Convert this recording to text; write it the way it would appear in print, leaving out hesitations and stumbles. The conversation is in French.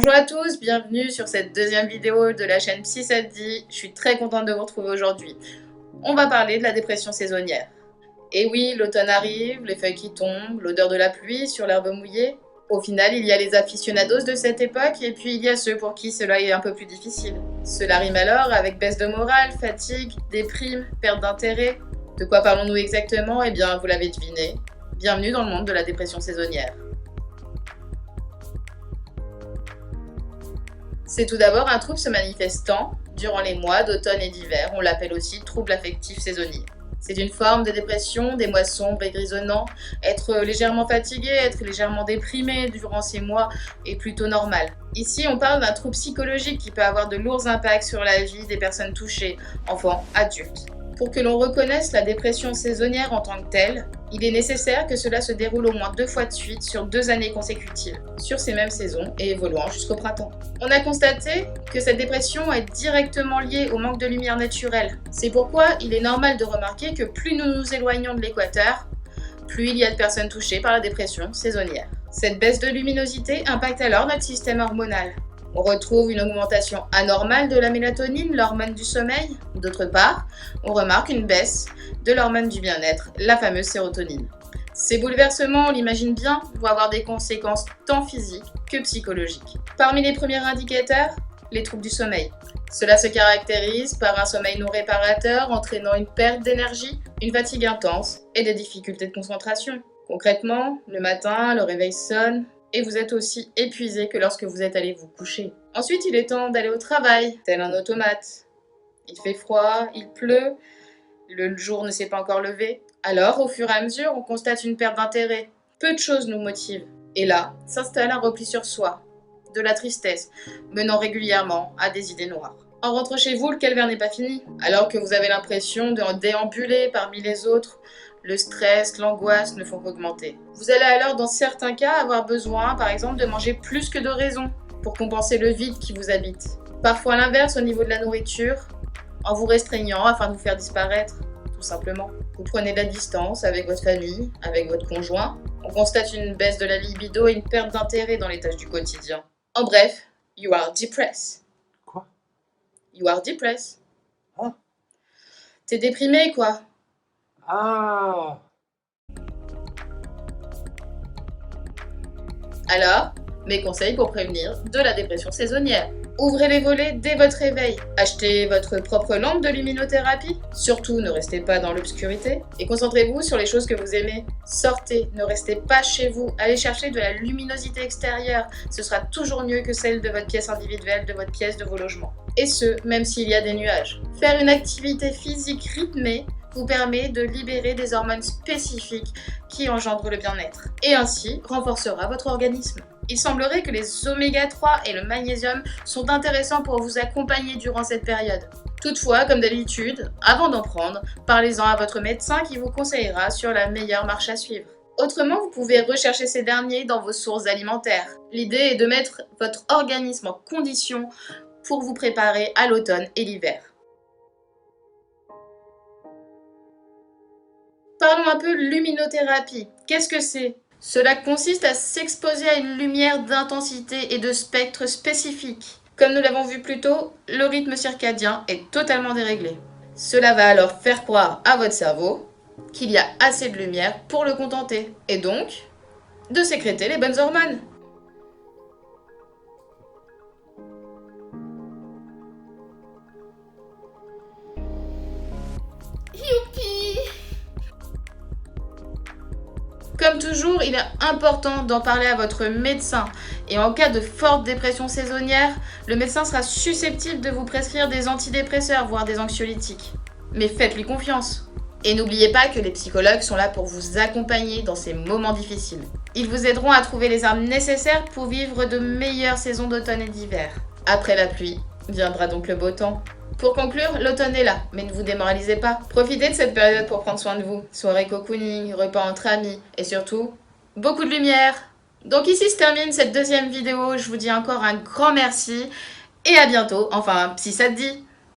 Bonjour à tous, bienvenue sur cette deuxième vidéo de la chaîne Psy ça te dit. Je suis très contente de vous retrouver aujourd'hui. On va parler de la dépression saisonnière. Et oui, l'automne arrive, les feuilles qui tombent, l'odeur de la pluie sur l'herbe mouillée. Au final, il y a les aficionados de cette époque et puis il y a ceux pour qui cela est un peu plus difficile. Cela rime alors avec baisse de morale, fatigue, déprime, perte d'intérêt. De quoi parlons-nous exactement? Eh bien, vous l'avez deviné. Bienvenue dans le monde de la dépression saisonnière. C'est tout d'abord un trouble se manifestant durant les mois d'automne et d'hiver. On l'appelle aussi trouble affectif saisonnier. C'est une forme de dépression, des mois sombres et grisonnants. Être légèrement fatigué, être légèrement déprimé durant ces mois est plutôt normal. Ici, on parle d'un trouble psychologique qui peut avoir de lourds impacts sur la vie des personnes touchées, enfants, adultes. Pour que l'on reconnaisse la dépression saisonnière en tant que telle, il est nécessaire que cela se déroule au moins 2 fois de suite sur 2 années consécutives, sur ces mêmes saisons et évoluant jusqu'au printemps. On a constaté que cette dépression est directement liée au manque de lumière naturelle. C'est pourquoi il est normal de remarquer que plus nous nous éloignons de l'équateur, plus il y a de personnes touchées par la dépression saisonnière. Cette baisse de luminosité impacte alors notre système hormonal. On retrouve une augmentation anormale de la mélatonine, l'hormone du sommeil. D'autre part, on remarque une baisse de l'hormone du bien-être, la fameuse sérotonine. Ces bouleversements, on l'imagine bien, vont avoir des conséquences tant physiques que psychologiques. Parmi les premiers indicateurs, les troubles du sommeil. Cela se caractérise par un sommeil non réparateur, entraînant une perte d'énergie, une fatigue intense et des difficultés de concentration. Concrètement, le matin, le réveil sonne, et vous êtes aussi épuisé que lorsque vous êtes allé vous coucher. Ensuite, il est temps d'aller au travail, tel un automate. Il fait froid, il pleut, le jour ne s'est pas encore levé. Alors, au fur et à mesure, on constate une perte d'intérêt. Peu de choses nous motivent. Et là, s'installe un repli sur soi, de la tristesse, menant régulièrement à des idées noires. En rentrant chez vous, le calvaire n'est pas fini. Alors que vous avez l'impression de déambuler parmi les autres, le stress, l'angoisse ne font qu'augmenter. Vous allez alors, dans certains cas, avoir besoin, par exemple, de manger plus que de raison pour compenser le vide qui vous habite. Parfois à l'inverse, au niveau de la nourriture, en vous restreignant afin de vous faire disparaître, tout simplement. Vous prenez de la distance avec votre famille, avec votre conjoint. On constate une baisse de la libido et une perte d'intérêt dans les tâches du quotidien. En bref, you are depressed. Quoi? You are depressed. Hein? T'es déprimé, quoi. Ah! Alors, mes conseils pour prévenir de la dépression saisonnière. Ouvrez les volets dès votre réveil. Achetez votre propre lampe de luminothérapie. Surtout, ne restez pas dans l'obscurité. Et concentrez-vous sur les choses que vous aimez. Sortez, ne restez pas chez vous. Allez chercher de la luminosité extérieure. Ce sera toujours mieux que celle de votre pièce individuelle, de votre pièce, de vos logements. Et ce, même s'il y a des nuages. Faire une activité physique rythmée vous permet de libérer des hormones spécifiques qui engendrent le bien-être et ainsi renforcera votre organisme. Il semblerait que les oméga 3 et le magnésium sont intéressants pour vous accompagner durant cette période. Toutefois, comme d'habitude, avant d'en prendre, parlez-en à votre médecin qui vous conseillera sur la meilleure marche à suivre. Autrement, vous pouvez rechercher ces derniers dans vos sources alimentaires. L'idée est de mettre votre organisme en condition pour vous préparer à l'automne et l'hiver. Parlons un peu luminothérapie. Qu'est-ce que c'est? Cela consiste à s'exposer à une lumière d'intensité et de spectre spécifique. Comme nous l'avons vu plus tôt, le rythme circadien est totalement déréglé. Cela va alors faire croire à votre cerveau qu'il y a assez de lumière pour le contenter, et donc de sécréter les bonnes hormones. Youpi! Comme toujours, il est important d'en parler à votre médecin. Et en cas de forte dépression saisonnière, le médecin sera susceptible de vous prescrire des antidépresseurs, voire des anxiolytiques. Mais faites-lui confiance. Et n'oubliez pas que les psychologues sont là pour vous accompagner dans ces moments difficiles. Ils vous aideront à trouver les armes nécessaires pour vivre de meilleures saisons d'automne et d'hiver. Après la pluie, viendra donc le beau temps. Pour conclure, l'automne est là, mais ne vous démoralisez pas. Profitez de cette période pour prendre soin de vous. Soirée cocooning, repas entre amis, et surtout, beaucoup de lumière. Donc ici se termine cette deuxième vidéo, je vous dis encore un grand merci, et à bientôt, enfin, si ça te dit.